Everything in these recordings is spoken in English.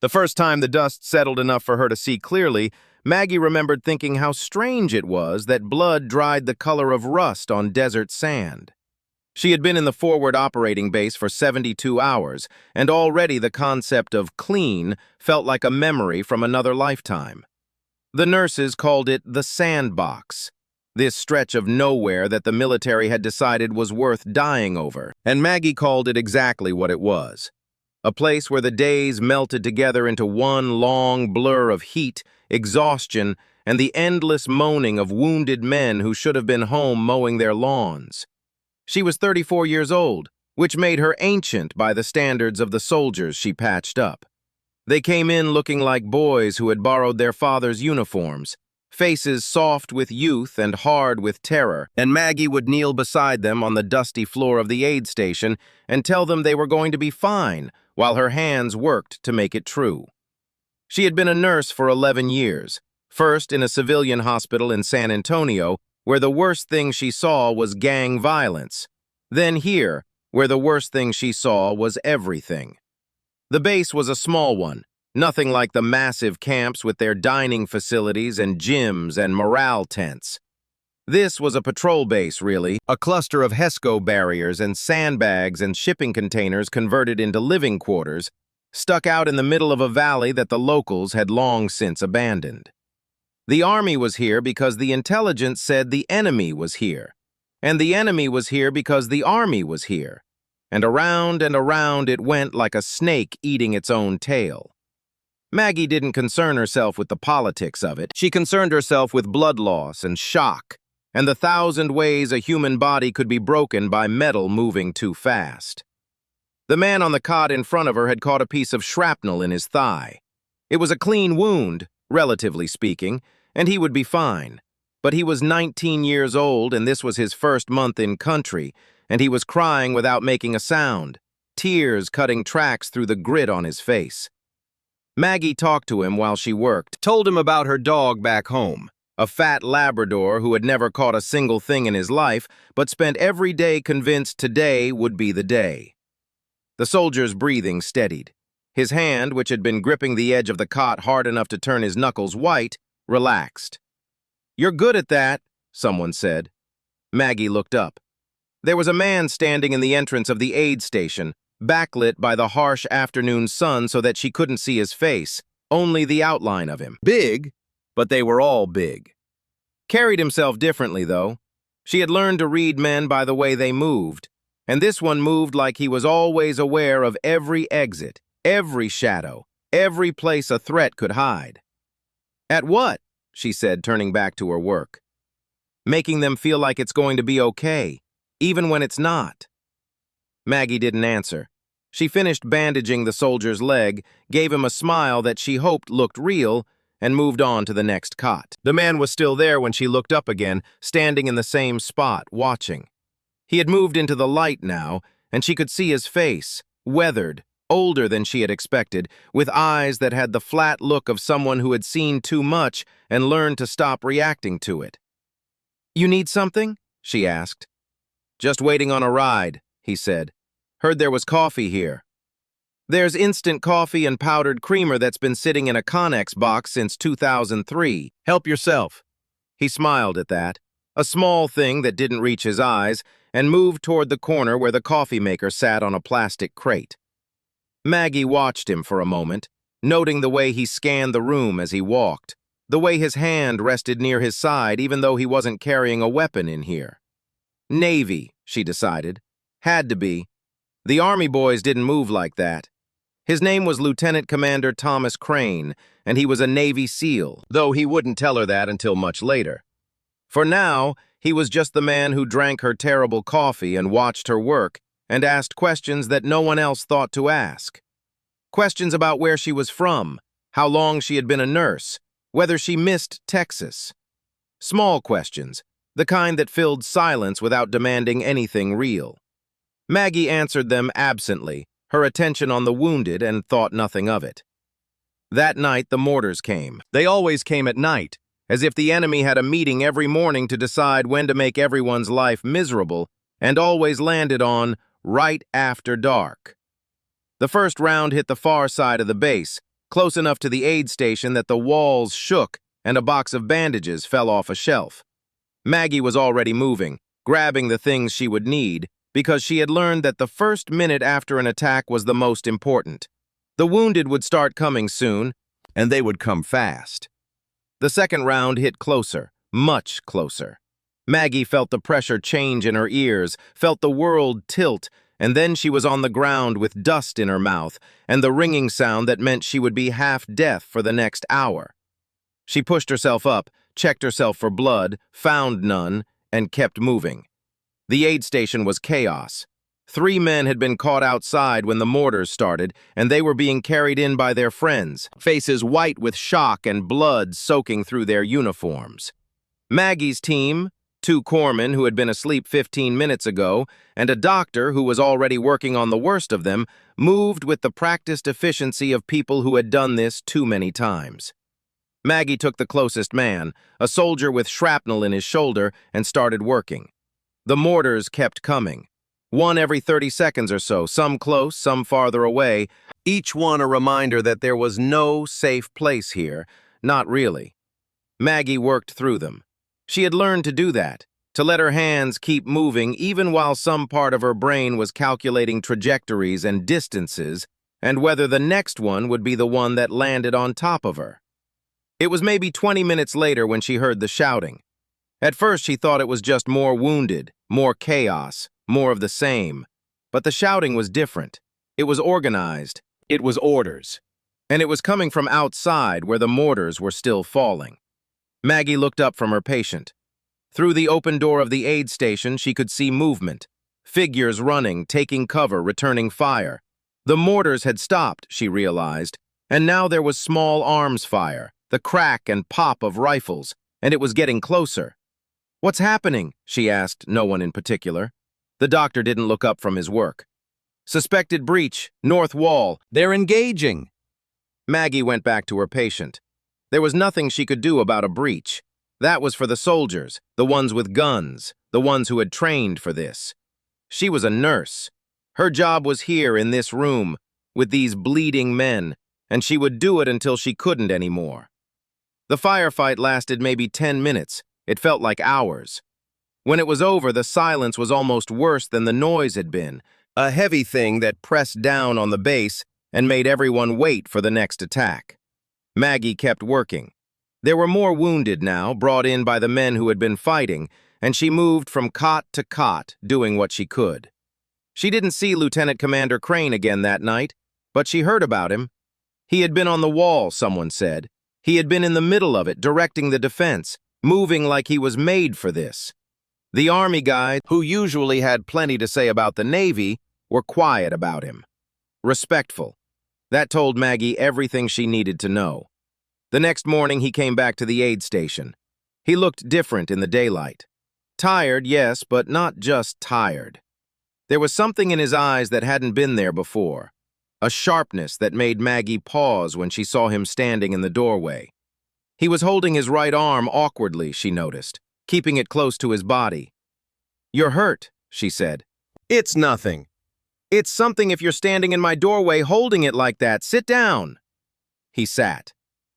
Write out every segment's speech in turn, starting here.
The first time the dust settled enough for her to see clearly, Maggie remembered thinking how strange it was that blood dried the color of rust on desert sand. She had been in the forward operating base for 72 hours, and already the concept of clean felt like a memory from another lifetime. The nurses called it the sandbox, this stretch of nowhere that the military had decided was worth dying over, and Maggie called it exactly what it was. A place where the days melted together into one long blur of heat, exhaustion, and the endless moaning of wounded men who should have been home mowing their lawns. She was 34 years old, which made her ancient by the standards of the soldiers she patched up. They came in looking like boys who had borrowed their father's uniforms, faces soft with youth and hard with terror, and Maggie would kneel beside them on the dusty floor of the aid station and tell them they were going to be fine, while her hands worked to make it true. She had been a nurse for 11 years, first in a civilian hospital in San Antonio, where the worst thing she saw was gang violence, then here, where the worst thing she saw was everything. The base was a small one, nothing like the massive camps with their dining facilities and gyms and morale tents. This was a patrol base, really, a cluster of HESCO barriers and sandbags and shipping containers converted into living quarters, stuck out in the middle of a valley that the locals had long since abandoned. The army was here because the intelligence said the enemy was here, and the enemy was here because the army was here, and around it went like a snake eating its own tail. Maggie didn't concern herself with the politics of it. She concerned herself with blood loss and shock, and the 1,000 ways a human body could be broken by metal moving too fast. The man on the cot in front of her had caught a piece of shrapnel in his thigh. It was a clean wound, relatively speaking, and he would be fine. But he was 19 years old, and this was his first month in country, and he was crying without making a sound, tears cutting tracks through the grit on his face. Maggie talked to him while she worked, told him about her dog back home, a fat Labrador who had never caught a single thing in his life, but spent every day convinced today would be the day. The soldier's breathing steadied. His hand, which had been gripping the edge of the cot hard enough to turn his knuckles white, relaxed. "You're good at that," someone said. Maggie looked up. There was a man standing in the entrance of the aid station, backlit by the harsh afternoon sun so that she couldn't see his face, only the outline of him. Big, but they were all big. Carried himself differently, though. She had learned to read men by the way they moved, and this one moved like he was always aware of every exit, every shadow, every place a threat could hide. "At what?" she said, turning back to her work. "Making them feel like it's going to be okay, even when it's not." Maggie didn't answer. She finished bandaging the soldier's leg, gave him a smile that she hoped looked real, and moved on to the next cot. The man was still there when she looked up again, standing in the same spot, watching. He had moved into the light now, and she could see his face, weathered, older than she had expected, with eyes that had the flat look of someone who had seen too much and learned to stop reacting to it. "You need something?" she asked. "Just waiting on a ride," he said. "Heard there was coffee here." "There's instant coffee and powdered creamer that's been sitting in a Connex box since 2003. Help yourself." He smiled at that, a small thing that didn't reach his eyes, and moved toward the corner where the coffee maker sat on a plastic crate. Maggie watched him for a moment, noting the way he scanned the room as he walked, the way his hand rested near his side even though he wasn't carrying a weapon in here. Navy, she decided. Had to be. The Army boys didn't move like that. His name was Lieutenant Commander Thomas Crane, and he was a Navy SEAL, though he wouldn't tell her that until much later. For now, he was just the man who drank her terrible coffee and watched her work and asked questions that no one else thought to ask. Questions about where she was from, how long she had been a nurse, whether she missed Texas. Small questions, the kind that filled silence without demanding anything real. Maggie answered them absently, her attention on the wounded, and thought nothing of it. That night, the mortars came. They always came at night, as if the enemy had a meeting every morning to decide when to make everyone's life miserable, and always landed on right after dark. The first round hit the far side of the base, close enough to the aid station that the walls shook and a box of bandages fell off a shelf. Maggie was already moving, grabbing the things she would need, because she had learned that the first minute after an attack was the most important. The wounded would start coming soon, and they would come fast. The second round hit closer, much closer. Maggie felt the pressure change in her ears, felt the world tilt, and then she was on the ground with dust in her mouth and the ringing sound that meant she would be half deaf for the next hour. She pushed herself up, checked herself for blood, found none, and kept moving. The aid station was chaos. 3 men had been caught outside when the mortars started, and they were being carried in by their friends, faces white with shock and blood soaking through their uniforms. Maggie's team, 2 corpsmen who had been asleep 15 minutes ago, and a doctor who was already working on the worst of them, moved with the practiced efficiency of people who had done this too many times. Maggie took the closest man, a soldier with shrapnel in his shoulder, and started working. The mortars kept coming. 1 every 30 seconds or so, some close, some farther away, each one a reminder that there was no safe place here, not really. Maggie worked through them. She had learned to do that, to let her hands keep moving even while some part of her brain was calculating trajectories and distances, and whether the next one would be the one that landed on top of her. It was maybe 20 minutes later when she heard the shouting. At first she thought it was just more wounded, more chaos, more of the same. But the shouting was different. It was organized. It was orders. And it was coming from outside where the mortars were still falling. Maggie looked up from her patient. Through the open door of the aid station, she could see movement. Figures running, taking cover, returning fire. The mortars had stopped, she realized, and now there was small arms fire, the crack and pop of rifles, and it was getting closer. "What's happening?" she asked no one in particular. The doctor didn't look up from his work. "Suspected breach, north wall. They're engaging." Maggie went back to her patient. There was nothing she could do about a breach. That was for the soldiers, the ones with guns, the ones who had trained for this. She was a nurse. Her job was here in this room, with these bleeding men, and she would do it until she couldn't anymore. The firefight lasted maybe 10 minutes. It felt like hours. When it was over, the silence was almost worse than the noise had been, a heavy thing that pressed down on the base and made everyone wait for the next attack. Maggie kept working. There were more wounded now, brought in by the men who had been fighting, and she moved from cot to cot, doing what she could. She didn't see Lieutenant Commander Crane again that night, but she heard about him. He had been on the wall, someone said. He had been in the middle of it, directing the defense, moving like he was made for this. The Army guys, who usually had plenty to say about the Navy, were quiet about him. Respectful. That told Maggie everything she needed to know. The next morning, he came back to the aid station. He looked different in the daylight. Tired, yes, but not just tired. There was something in his eyes that hadn't been there before, a sharpness that made Maggie pause when she saw him standing in the doorway. He was holding his right arm awkwardly, she noticed, keeping it close to his body. "You're hurt," she said. "It's nothing. It's something if you're standing in my doorway holding it like that. Sit down." He sat.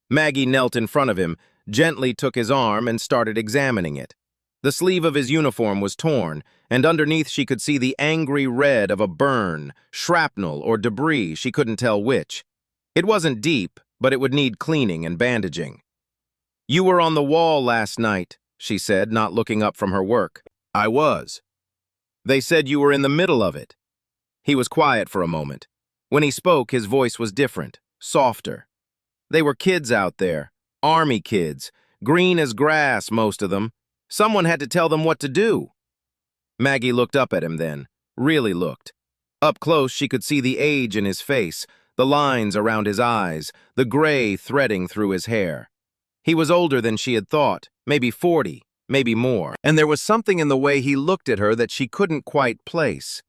Maggie knelt in front of him, gently took his arm and started examining it. The sleeve of his uniform was torn, and underneath she could see the angry red of a burn, shrapnel or debris, she couldn't tell which. It wasn't deep, but it would need cleaning and bandaging. "You were on the wall last night," she said, not looking up from her work. "I was." "They said you were in the middle of it." He was quiet for a moment. When he spoke, his voice was different, softer. "They were kids out there, Army kids, green as grass, most of them. Someone had to tell them what to do." Maggie looked up at him then, really looked. Up close, she could see the age in his face, the lines around his eyes, the gray threading through his hair. He was older than she had thought, maybe 40, maybe more, and there was something in the way he looked at her that she couldn't quite place.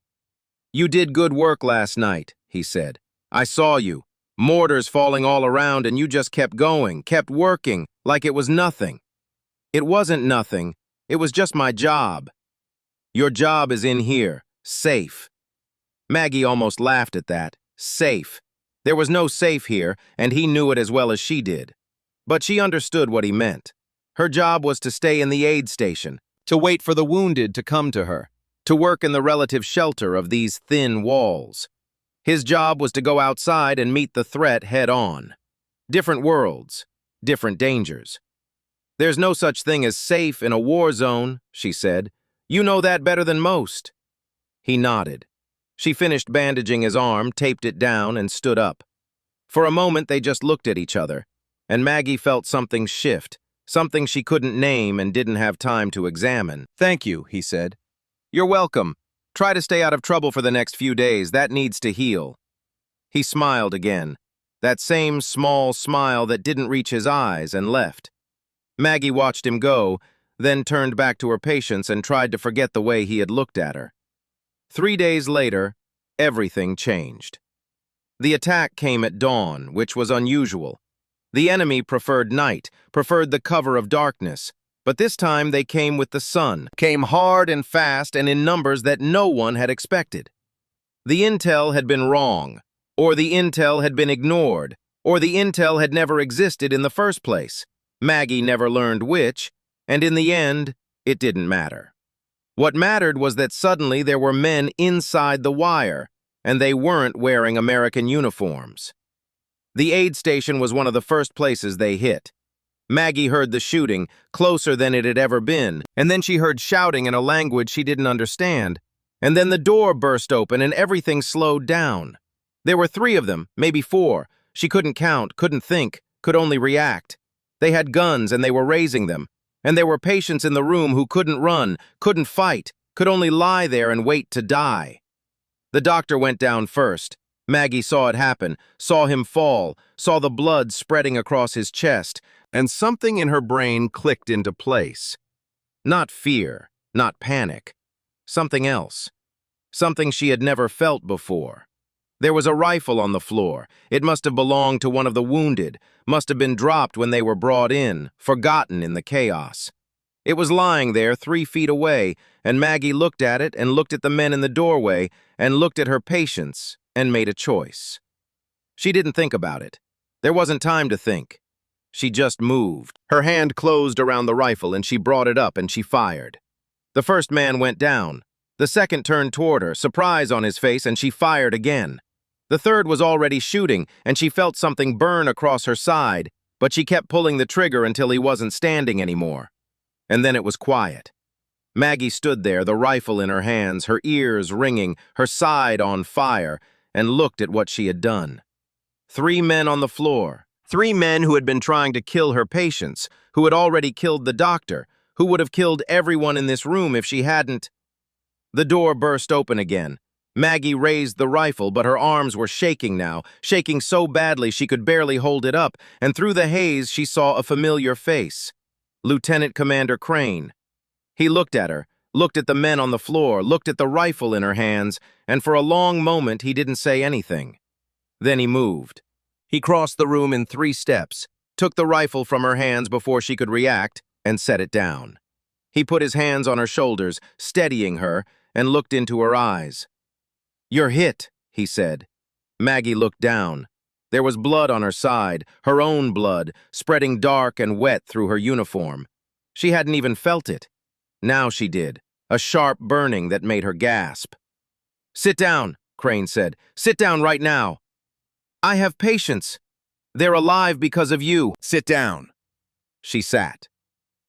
"You did good work last night," he said. "I saw you. Mortars falling all around, and you just kept going, kept working, like it was nothing." "It wasn't nothing. It was just my job." "Your job is in here, safe." Maggie almost laughed at that. Safe. There was no safe here, and he knew it as well as she did. But she understood what he meant. Her job was to stay in the aid station, to wait for the wounded to come to her, to work in the relative shelter of these thin walls. His job was to go outside and meet the threat head-on. Different worlds, different dangers. "There's no such thing as safe in a war zone," she said. "You know that better than most." He nodded. She finished bandaging his arm, taped it down, and stood up. For a moment, they just looked at each other, and Maggie felt something shift, something she couldn't name and didn't have time to examine. "Thank you," he said. "You're welcome. Try to stay out of trouble for the next few days. That needs to heal." He smiled again, that same small smile that didn't reach his eyes, and left. Maggie watched him go, then turned back to her patients and tried to forget the way he had looked at her. 3 days later, everything changed. The attack came at dawn, which was unusual. The enemy preferred night, preferred the cover of darkness, but this time they came with the sun, came hard and fast and in numbers that no one had expected. The intel had been wrong, or the intel had been ignored, or the intel had never existed in the first place. Maggie never learned which, and in the end, it didn't matter. What mattered was that suddenly there were men inside the wire, and they weren't wearing American uniforms. The aid station was one of the first places they hit. Maggie heard the shooting, closer than it had ever been, and then she heard shouting in a language she didn't understand. And then the door burst open and everything slowed down. There were 3 of them, maybe 4. She couldn't count, couldn't think, could only react. They had guns and they were raising them. And there were patients in the room who couldn't run, couldn't fight, could only lie there and wait to die. The doctor went down first. Maggie saw it happen, saw him fall, saw the blood spreading across his chest, and something in her brain clicked into place. Not fear, not panic. Something else. Something she had never felt before. There was a rifle on the floor. It must have belonged to one of the wounded, must have been dropped when they were brought in, forgotten in the chaos. It was lying there 3 feet away, and Maggie looked at it and looked at the men in the doorway and looked at her patients and made a choice. She didn't think about it. There wasn't time to think. She just moved. Her hand closed around the rifle and she brought it up and she fired. The first man went down. The second turned toward her, surprise on his face, and she fired again. The third was already shooting, and she felt something burn across her side, but she kept pulling the trigger until he wasn't standing anymore. And then it was quiet. Maggie stood there, the rifle in her hands, her ears ringing, her side on fire, and looked at what she had done. 3 men on the floor. 3 men who had been trying to kill her patients, who had already killed the doctor, who would have killed everyone in this room if she hadn't. The door burst open again. Maggie raised the rifle, but her arms were shaking now, shaking so badly she could barely hold it up, and through the haze she saw a familiar face. Lieutenant Commander Crane. He looked at her, looked at the men on the floor, looked at the rifle in her hands, and for a long moment he didn't say anything. Then he moved. He crossed the room in 3 steps, took the rifle from her hands before she could react, and set it down. He put his hands on her shoulders, steadying her, and looked into her eyes. "You're hit," he said. Maggie looked down. There was blood on her side, her own blood, spreading dark and wet through her uniform. She hadn't even felt it. Now she did, a sharp burning that made her gasp. "Sit down," Crane said. "Sit down right now. I have patients. They're alive because of you. Sit down." She sat.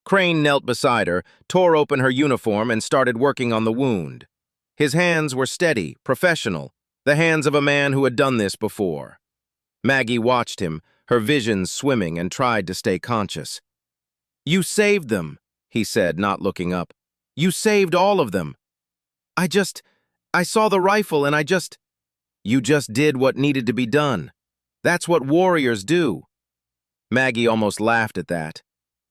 Crane knelt beside her, tore open her uniform, and started working on the wound. His hands were steady, professional, the hands of a man who had done this before. Maggie watched him, her visions swimming, and tried to stay conscious. "You saved them," he said, not looking up. "You saved all of them. I saw the rifle and You just did what needed to be done. That's what warriors do." Maggie almost laughed at that.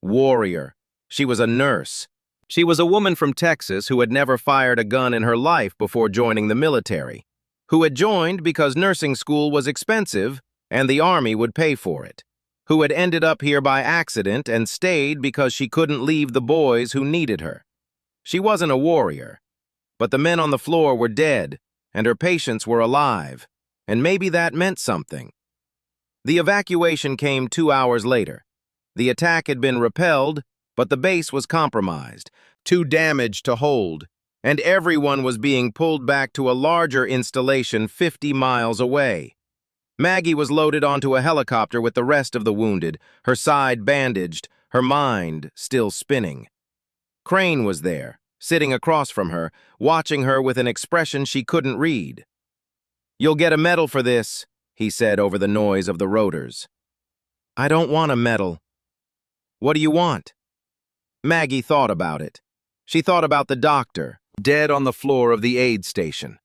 Warrior. She was a nurse. She was a woman from Texas who had never fired a gun in her life before joining the military, who had joined because nursing school was expensive and the army would pay for it, who had ended up here by accident and stayed because she couldn't leave the boys who needed her. She wasn't a warrior, but the men on the floor were dead and her patients were alive, and maybe that meant something. The evacuation came 2 hours later. The attack had been repelled, but the base was compromised, too damaged to hold, and everyone was being pulled back to a larger installation 50 miles away. Maggie was loaded onto a helicopter with the rest of the wounded, her side bandaged, her mind still spinning. Crane was there, sitting across from her, watching her with an expression she couldn't read. "You'll get a medal for this," he said over the noise of the rotors. "I don't want a medal." "What do you want?" Maggie thought about it. She thought about the doctor, dead on the floor of the aid station.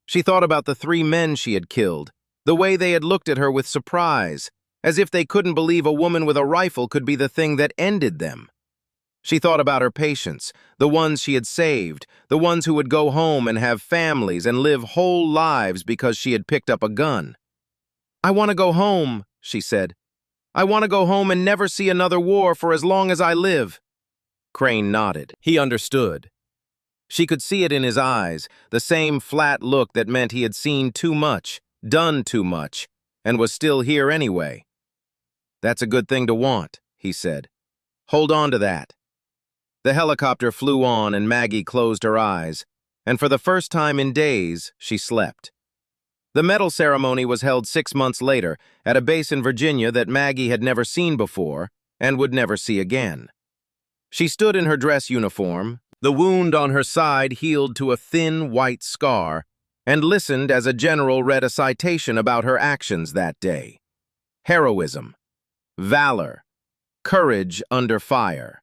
She thought about the 3 men she had killed, the way they had looked at her with surprise, as if they couldn't believe a woman with a rifle could be the thing that ended them. She thought about her patients, the ones she had saved, the ones who would go home and have families and live whole lives because she had picked up a gun. "I want to go home," she said. "I want to go home and never see another war for as long as I live." Crane nodded. He understood. She could see it in his eyes, the same flat look that meant he had seen too much, done too much, and was still here anyway. "That's a good thing to want," he said. "Hold on to that." The helicopter flew on and Maggie closed her eyes, and for the first time in days, she slept. The medal ceremony was held 6 months later at a base in Virginia that Maggie had never seen before and would never see again. She stood in her dress uniform, the wound on her side healed to a thin white scar, and listened as a general read a citation about her actions that day. Heroism, valor, courage under fire.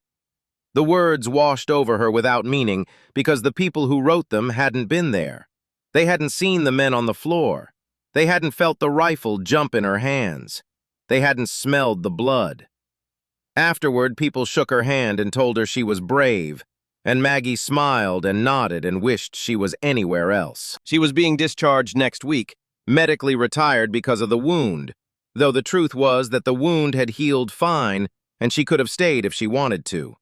The words washed over her without meaning because the people who wrote them hadn't been there. They hadn't seen the men on the floor. They hadn't felt the rifle jump in her hands. They hadn't smelled the blood. Afterward, people shook her hand and told her she was brave, and Maggie smiled and nodded and wished she was anywhere else. She was being discharged next week, medically retired because of the wound, though the truth was that the wound had healed fine and she could have stayed if she wanted to.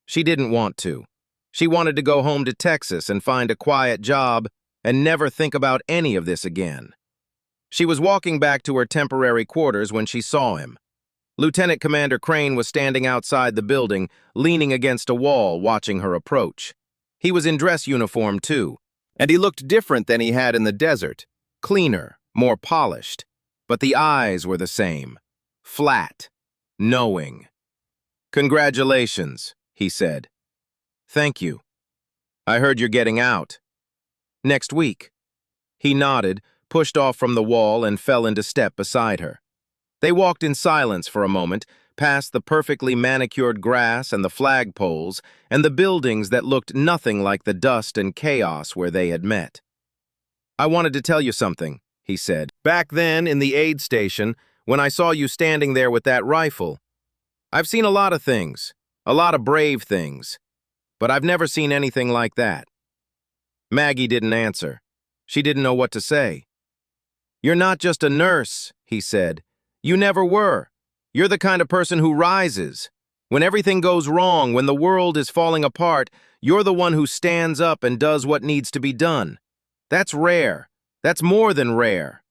She didn't want to. She wanted to go home to Texas and find a quiet job and never think about any of this again. She was walking back to her temporary quarters when she saw him. Lieutenant Commander Crane was standing outside the building, leaning against a wall, watching her approach. He was in dress uniform, too, and he looked different than he had in the desert, cleaner, more polished. But the eyes were the same, flat, knowing. "Congratulations," he said. "Thank you. I heard you're getting out." "Next week." He nodded, pushed off from the wall, and fell into step beside her. They walked in silence for a moment, past the perfectly manicured grass and the flagpoles and the buildings that looked nothing like the dust and chaos where they had met. "I wanted to tell you something," he said. "Back then, in the aid station, when I saw you standing there with that rifle, I've seen a lot of things, a lot of brave things, but I've never seen anything like that." Maggie didn't answer. She didn't know what to say. "You're not just a nurse," he said. "You never were. You're the kind of person who rises. When everything goes wrong, when the world is falling apart, you're the one who stands up and does what needs to be done. That's rare. That's more than rare."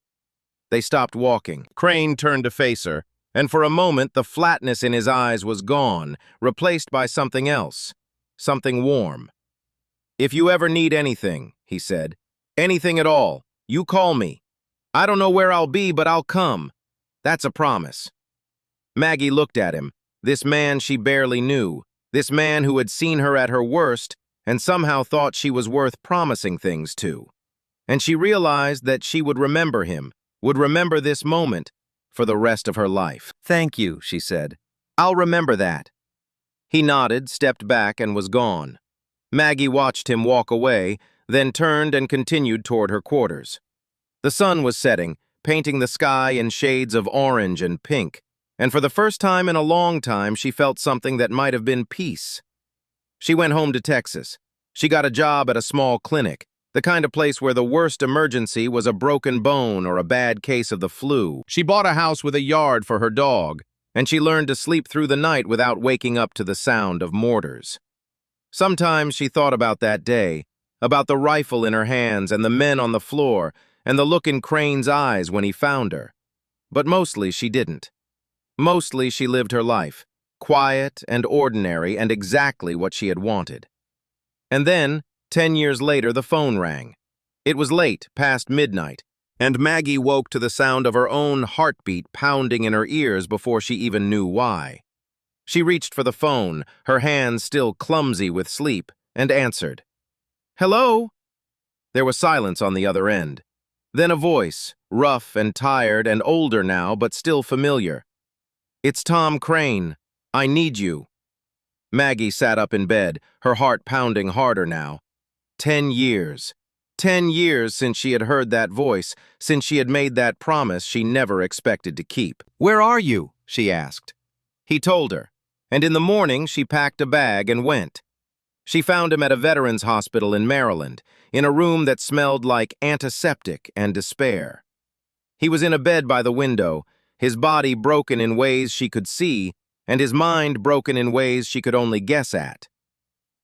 They stopped walking. Crane turned to face her, and for a moment the flatness in his eyes was gone, replaced by something else, something warm. "If you ever need anything," he said, "anything at all, you call me. I don't know where I'll be, but I'll come. That's a promise." Maggie looked at him, this man she barely knew, this man who had seen her at her worst and somehow thought she was worth promising things to. And she realized that she would remember him, would remember this moment for the rest of her life. "Thank you," she said. "I'll remember that." He nodded, stepped back, and was gone. Maggie watched him walk away, then turned and continued toward her quarters. The sun was setting, painting the sky in shades of orange and pink, and for the first time in a long time she felt something that might have been peace. She went home to Texas. She got a job at a small clinic, the kind of place where the worst emergency was a broken bone or a bad case of the flu. She bought a house with a yard for her dog, and she learned to sleep through the night without waking up to the sound of mortars. Sometimes she thought about that day, about the rifle in her hands and the men on the floor, and the look in Crane's eyes when he found her. But mostly she didn't. Mostly she lived her life, quiet and ordinary and exactly what she had wanted. And then, 10 years later, the phone rang. It was late, past midnight, and Maggie woke to the sound of her own heartbeat pounding in her ears before she even knew why. She reached for the phone, her hands still clumsy with sleep, and answered. "Hello?" There was silence on the other end. Then a voice, rough and tired and older now, but still familiar. "It's Tom Crane. I need you." Maggie sat up in bed, her heart pounding harder now. 10 years. 10 years since she had heard that voice, since she had made that promise she never expected to keep. "Where are you?" she asked. He told her, and in the morning she packed a bag and went. She found him at a veterans hospital in Maryland, in a room that smelled like antiseptic and despair. He was in a bed by the window, his body broken in ways she could see, and his mind broken in ways she could only guess at.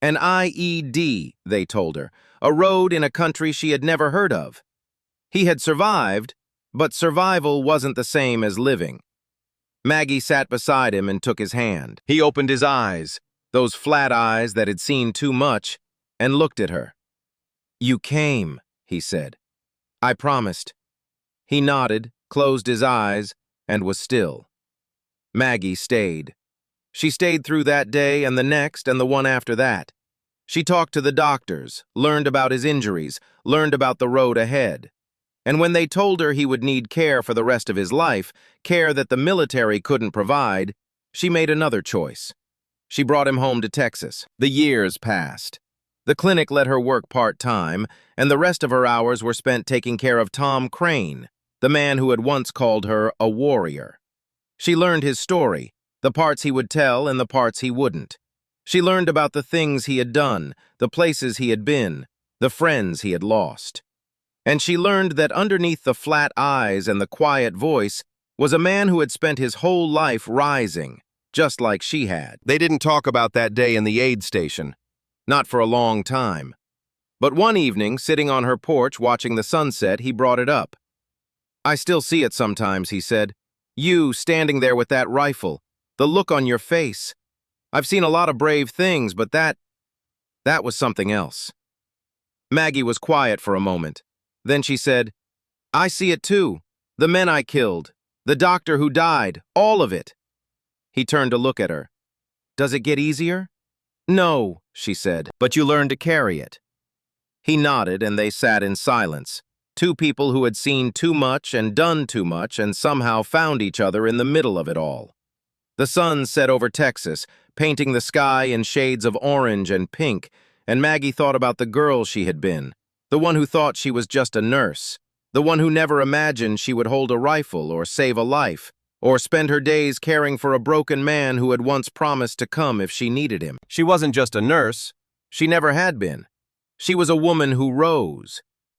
An IED, they told her, a road in a country she had never heard of. He had survived, but survival wasn't the same as living. Maggie sat beside him and took his hand. He opened his eyes, those flat eyes that had seen too much, and looked at her. "You came," he said. "I promised." He nodded, closed his eyes, and was still. Maggie stayed. She stayed through that day and the next and the one after that. She talked to the doctors, learned about his injuries, learned about the road ahead. And when they told her he would need care for the rest of his life, care that the military couldn't provide, she made another choice. She brought him home to Texas. The years passed. The clinic let her work part-time, and the rest of her hours were spent taking care of Tom Crane, the man who had once called her a warrior. She learned his story, the parts he would tell and the parts he wouldn't. She learned about the things he had done, the places he had been, the friends he had lost. And she learned that underneath the flat eyes and the quiet voice was a man who had spent his whole life rising, just like she had. They didn't talk about that day in the aid station. Not for a long time. But one evening, sitting on her porch watching the sunset, he brought it up. "I still see it sometimes," he said. "You standing there with that rifle, the look on your face. I've seen a lot of brave things, but that was something else." Maggie was quiet for a moment. Then she said, "I see it too. The men I killed, the doctor who died, all of it." He turned to look at her. "Does it get easier?" "No," she said, "but you learn to carry it." He nodded and they sat in silence. Two people who had seen too much and done too much and somehow found each other in the middle of it all. The sun set over Texas, painting the sky in shades of orange and pink, and Maggie thought about the girl she had been, the one who thought she was just a nurse, the one who never imagined she would hold a rifle or save a life, or spend her days caring for a broken man who had once promised to come if she needed him. She wasn't just a nurse. She never had been. She was a woman who rose.